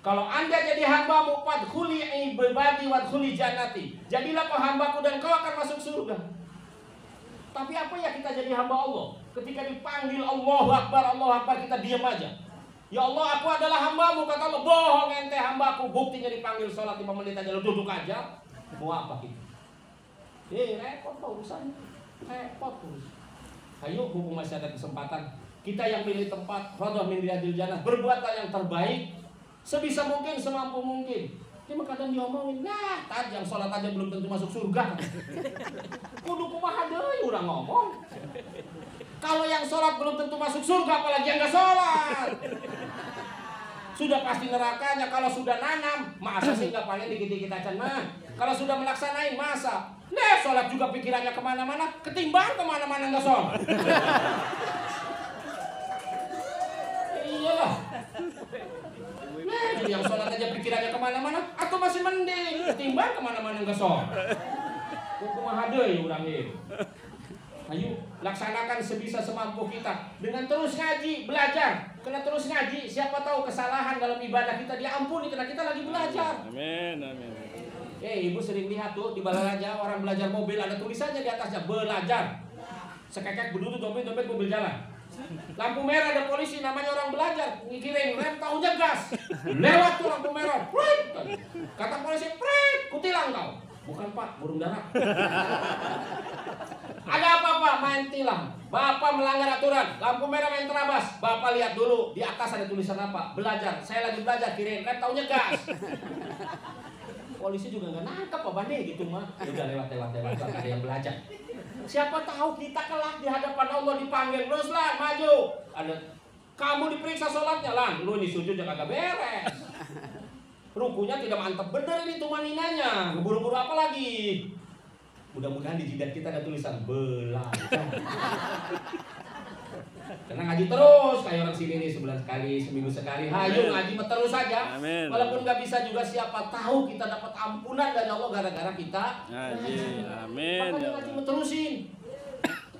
Kalau Anda jadi hambamu, fadkhuli ibadi wadkhuli jannati. Jadilah kau hambaku dan kau akan masuk surga. Tapi apa ya kita jadi hamba Allah? Ketika dipanggil Allahu Akbar, kita diam aja. Ya Allah, aku adalah hambamu. Kata Allah, bohong ente hambaku. Buktinya dipanggil sholat 5 menit aja, lo duduk aja. Mau apa kita? Repot pak urusannya. Repot urusan. Ayo, hukum masih ada kesempatan. Kita yang milih tempat, radhah min riyadil jannah, berbuatlah yang terbaik sebisa mungkin, semampu mungkin. Cuma kadang diomongin, nah, tadi yang sholat aja belum tentu masuk surga. Kudu kumaha deui urang ngomong. Kalau yang sholat belum tentu masuk surga, apalagi yang nggak sholat. Sudah pasti nerakanya. Kalau sudah nanam, masa sih nggak paling dikit-dikit acan mah. Kalau sudah melaksanain, masa. Nah, sholat juga pikirannya kemana-mana, ketimbang kemana-mana nggak sholat. Iyalah. Nah, yang sholat aja pikirannya kemana-mana, atau masih mending ketimbang kemana-mana nggak sholat. Kumaha deui urang ieu. Ayo laksanakan sebisa semampu kita dengan terus ngaji, belajar. Kena terus ngaji, siapa tahu kesalahan dalam ibadah kita diampuni karena kita lagi belajar.
Amin, amin.
Ibu sering lihat tuh di Balaraja orang belajar mobil ada tulisannya di atasnya belajar. Sekekek berduduk dompet mobil jalan. Lampu merah ada polisi namanya orang belajar, ngikirin rem tahunya gas. Lewat tuh lampu merah. Prit. Kata polisi, "Prit, kutilang kau." Bukan Pak, burung dara. Ada apa Pak? Main tilang. Bapak melanggar aturan. Lampu merah main terabas. Bapak lihat dulu di atas ada tulisan apa? Belajar. Saya lagi belajar. Kirim rem taunya gas. Polisi juga nggak nangkep Pak Bande gitu mah. Udah lewat. Ada yang belajar. Siapa tahu kita kelak di hadapan Allah dipanggil. Terus lah maju. Ada kamu diperiksa sholatnya lah. Lu ini sujud jangan kagak beres. Rukunya tidak mantap bener ini tumaninanya. Buru-buru apa lagi? Mudah-mudahan di jidat kita ada tulisan belajar. Karena ngaji terus kayak orang sini nih sebulan sekali, seminggu sekali. Hayu ngaji terus saja.
Amin.
Walaupun nggak bisa juga siapa tahu kita dapat ampunan dari Allah gara-gara kita
ngaji. Amin.
Makanya ngaji terusin.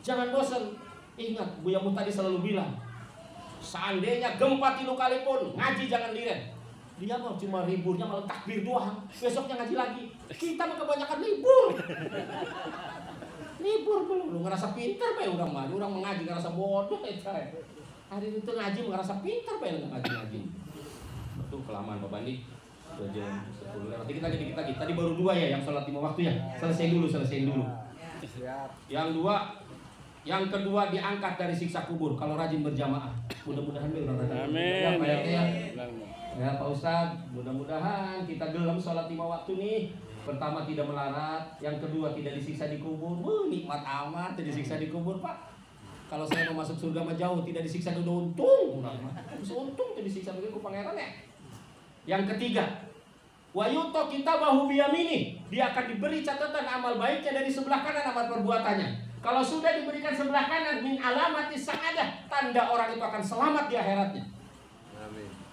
Jangan bosan. Ingat, Buya Muh tadi selalu bilang, seandainya gempa 3 kali pun ngaji jangan liren. Dia mah cuma liburnya malah takbir doang. Besoknya ngaji lagi. Kita mah kebanyakan libur. Libur belum. Lu ngerasa pintar bae urang mah. Urang mengaji ngerasa bodoh eta. Hari itu ngaji ngerasa pintar bae ngaji. Betul kelamaan Pak Bandi. Udah jam 10 lewat. Dikit lagi. Tadi baru 2 ya yang sholat 5 waktu ya. Selesai dulu. Yang kedua diangkat dari siksa kubur kalau rajin berjamaah. Mudah-mudahan orang rajin.
Amin.
Ya Pak Ustadz, mudah-mudahan kita gelem sholat 5 waktu nih. Pertama tidak melarat, yang kedua tidak disiksa di kubur. Nikmat amat tidak disiksa di kubur Pak. Kalau saya mau masuk surga mah jauh, tidak disiksa udah untung. Terus untung tidak disiksa begitu pangeran ya. Yang ketiga, wayuto kita bahu biyamini. Dia akan diberi catatan amal baiknya dari sebelah kanan amal perbuatannya. Kalau sudah diberikan sebelah kanan min alamati sa'adah, tanda orang itu akan selamat di akhiratnya.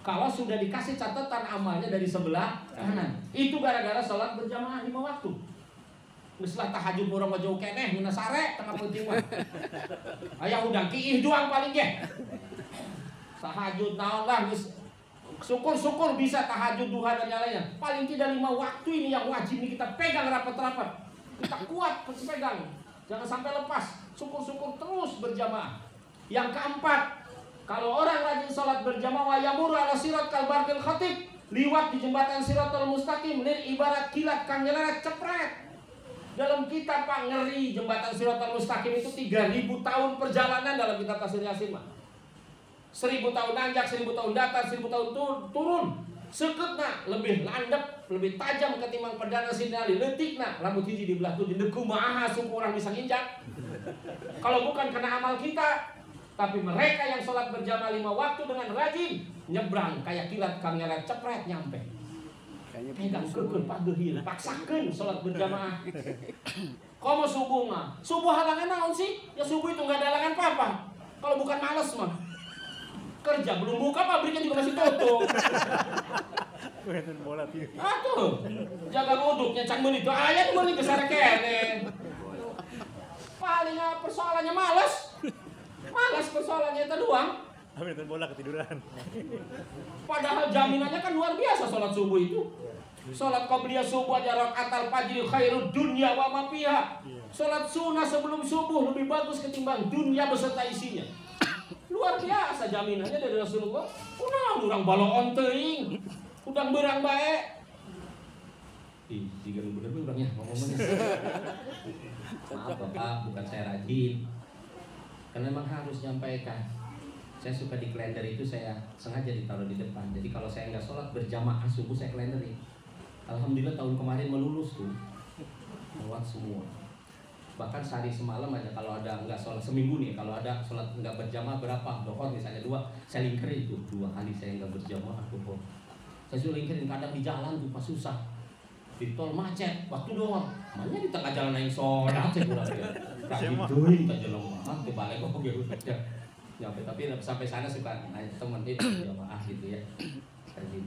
Kalau sudah dikasih catatan amalnya dari sebelah kanan, itu gara-gara sholat berjamaah 5 waktu. Setelah tahajud orang jauh keneh, mina sare tengah penting mah. Ayah udang kiih doang paling ge. Tahajud naon lah, syukur-syukur bisa tahajud duha dan yang lainnya. Paling tidak 5 waktu ini yang wajib ini kita pegang rapat-rapat. Kita kuat pegang. Jangan sampai lepas. Syukur-syukur terus berjamaah. Yang keempat, kalau orang rajin sholat berjamaah yamur ala sirat kalbarkil khatib, liwat di jembatan Siratul Mustaqim lil ibarat kilat kang nyeleret cepret. Dalam kitab Pak ngeri jembatan Siratul Mustaqim itu 3000 tahun perjalanan dalam kitab Tafsir Yasin mah. 1000 tahun nanjak, 1000 tahun datar, 1000 tahun turun. Seketna lebih landep, lebih tajam ketimbang pedana sinali, letikna rambut hiji di belah tuh di kumaha suku orang bisa nginjak. Kalau bukan karena amal kita, tapi mereka yang sholat berjamaah 5 waktu dengan rajin nyebrang kayak kilat kang nyeret cepret nyampe. Pegang keun pageuhil, paksakeun sholat berjamaah. Komo subuh mah, subuh halangan naon sih? Ya subuh itu nggak ada halangan apa-apa. Kalau bukan males mah. Kerja belum buka, pabriknya juga masih tutup. Tuh, jaga uduknya cang meuli itu aya meuli besar kene. Paling persoalannya males. malas ke sholatnya itu doang.
Amin, bola ketiduran.
Padahal jaminannya kan luar biasa sholat subuh itu. Sholat qabliyah subuh aja rakaatal fajri khairud dunya wa ma fiha. Sholat sunnah sebelum subuh lebih bagus ketimbang dunia beserta isinya. Luar biasa jaminannya dari Rasulullah. Urang balon teuing, udang berang bae. Ih, jika bener urangnya ngomongnya. Maaf Bapak, bukan saya rajin. Karena memang harus nyampaikan. Saya suka di kalender itu saya sengaja ditaruh di depan. Jadi kalau saya nggak sholat berjamaah subuh saya kalenderin. Alhamdulillah tahun kemarin melulus tuh, lewat semua. Bahkan sehari semalam aja kalau ada nggak sholat seminggu nih, kalau ada sholat nggak berjamaah berapa, dohor misalnya 2, saya lingkerin tuh 2 kali saya nggak berjamaah dohor. Saya sudah lingkerin kadang di jalan tuh pas susah, di tol macet, waktu doang. Mana di tengah jalan naik sholat saya kurang ya. Rajin tak jalan mah, kebalik kok gitu aja. Nyampe tapi sampai sana suka nanya teman itu jamaah gitu ya. Rajin.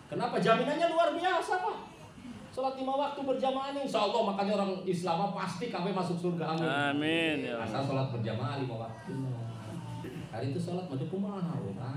Kenapa jaminannya luar biasa Pak? Sholat 5 waktu berjamaah nih, insya Allah makanya orang Islam pasti kami masuk surga, amin.
Amin. Ya
Asal sholat berjamaah 5 waktu. Hari itu sholat maju kumaha, ya.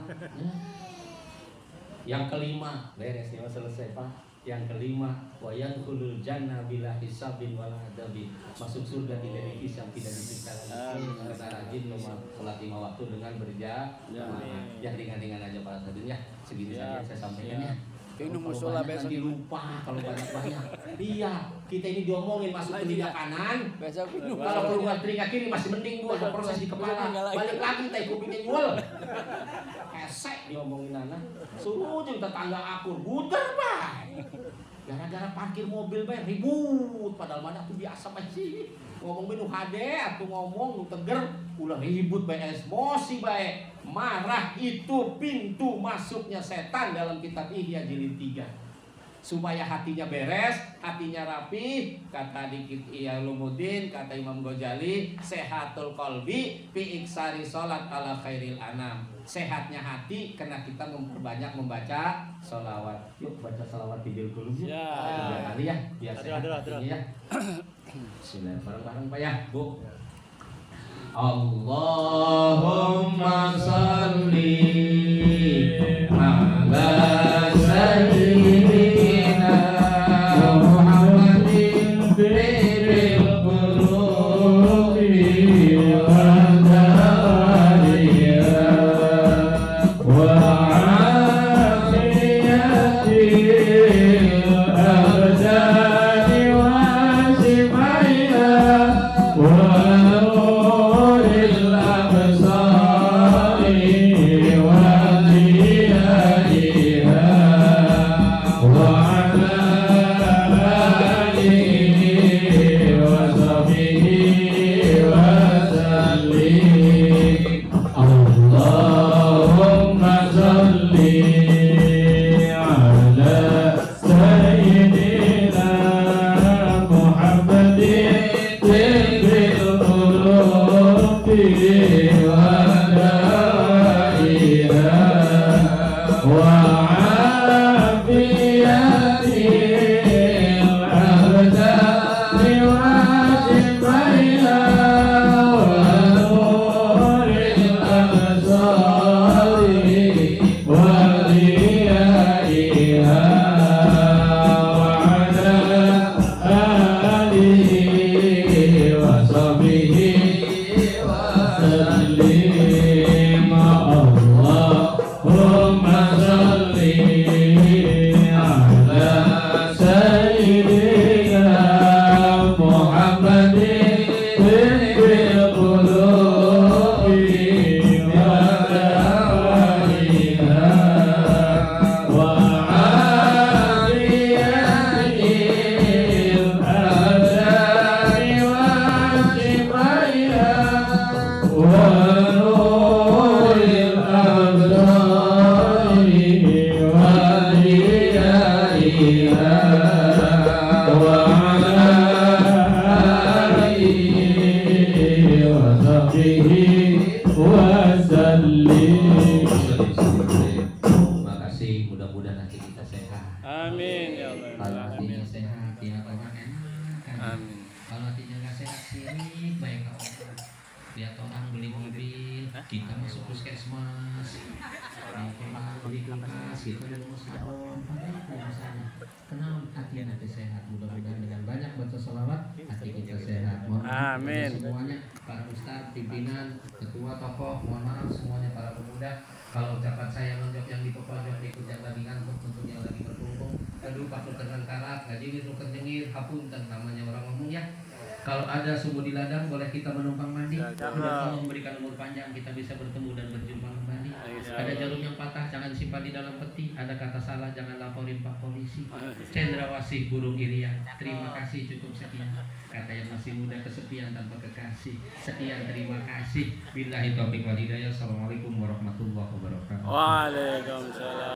Yang kelima, beres ya selesai Pak. Yang kelima, wa yadkhulul jannah bila hisabin wala adabin. Masuk surga tidak dihisab, tidak disiksa lagi. Karena rajin sholat 5 waktu dengan berjamaah. Ya ringan-ringan aja Pak Sadin ya. Segini saja saya sampaikan ya.
Minum musola besok
lupa kalau banyak-banyak. Iya, kita ini diomongin masuk telinga kanan.
besok minum.
Kalau keluar telinga kiri masih mending dua ada proses di kepala. Balik lagi teh kupingnya jual. Esek diomongin anak. Suruh jeung tetangga akur buter bae. Gara-gara parkir mobil bae ribut padahal mana tuh biasa bae sih. Ngomong nu hade atuh ngomong nu teger ulah ribut bae emosi bae. Marah itu pintu masuknya setan dalam kitab Ihya jilid 3. Supaya hatinya beres, hatinya rapi, kata dikit Iyalumuddin, kata Imam Ghazali, sehatul qalbi fi iksari salat ala khairil anam. Sehatnya hati karena kita memperbanyak membaca sholawat. Yuk baca sholawat di qulub ya. 3 kali ya, biar sehat hatinya ya. Bismillah, bareng-bareng Pak ya, Bu. Allahumma salli ala sayyidina Muhammadin biril qulubi wa dawaiha wa afiyatil abdani wa simaiha wa
lihat orang beli mobil, kita masuk puskesmas, beli kulkas, kita mau sabun, padahal sana. Kenapa hati nanti sehat? Mudah-mudahan dengan banyak baca sholawat hati kita sehat. Mohon maaf
Amin.
semuanya, para ustadz, pimpinan, ketua, tokoh, mohon maaf semuanya para pemuda. Kalau ucapan saya menjawab yang di pojok ikut yang lagi ngantuk, untuk yang lagi berkumpul, kedua pakul dengan karat, ngajingin nuker jengir, hapunten namanya orang ngomong ya. Kalau ada sumur di ladang, boleh kita menumpang mandi. Mudah Allah memberikan umur panjang, kita bisa bertemu dan berjumpa kembali. Ada jarum yang patah, jangan simpan di dalam peti. Ada kata salah, jangan laporin Pak Polisi. Cendrawasih burung irian. Terima kasih, cukup sekian. Kata yang masih muda kesepian tanpa kekasih. Sekian, terima kasih. Billahi taufiq wal hidayah. Assalamualaikum warahmatullahi wabarakatuh.
Waalaikumsalam.